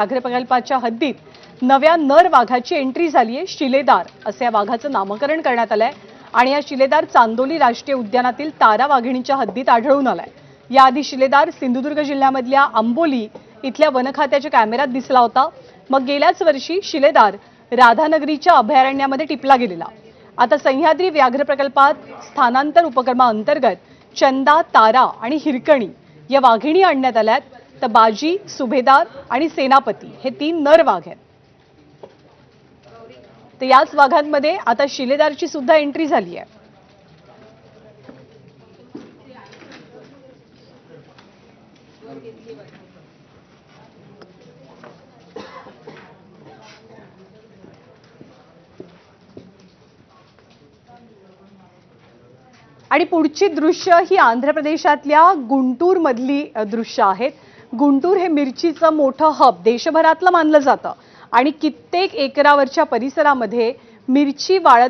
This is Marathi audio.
व्याघ्र प्रकल्पाच्या हद्दीत नव्या नर वाघाची एंट्री झाली आहे। शिलेदार असे या वाघाचं नामकरण करण्यात आलंय आणि या शिलेदार चांदोली राष्ट्रीय उद्यानातील तारा वाघिणीच्या हद्दीत आढळून आलाय। याआधी शिलेदार सिंधुदुर्ग जिल्ह्यामधल्या आंबोली इथल्या वनखात्याच्या कॅमेऱ्यात दिसला होता। मग गेल्याच वर्षी शिलेदार राधानगरीच्या अभयारण्यामध्ये टिपला गेलेला। आता सह्याद्री व्याघ्र प्रकल्पात स्थानांतर उपक्रमाअंतर्गत चंदा, तारा आणि हिरकणी या वाघिणी आणण्यात आल्यात। तर बाजी, सुभेदार आणि सेनापती हे 3 नर वाघ आहेत। तर याच वाघांमध्ये आता शिलेदारची सुद्धा एंट्री झाली आहे। आणि पुढची दृश्य ही आंध्र प्रदेशातल्या गुंटूर मधली दृश्य आहेत। गुंटूर हे मिरचीचं मोठं हब देशभरातलं मानलं जातं आणि कित्येक एकरावरच्या परिसरामध्ये मिरची वाळत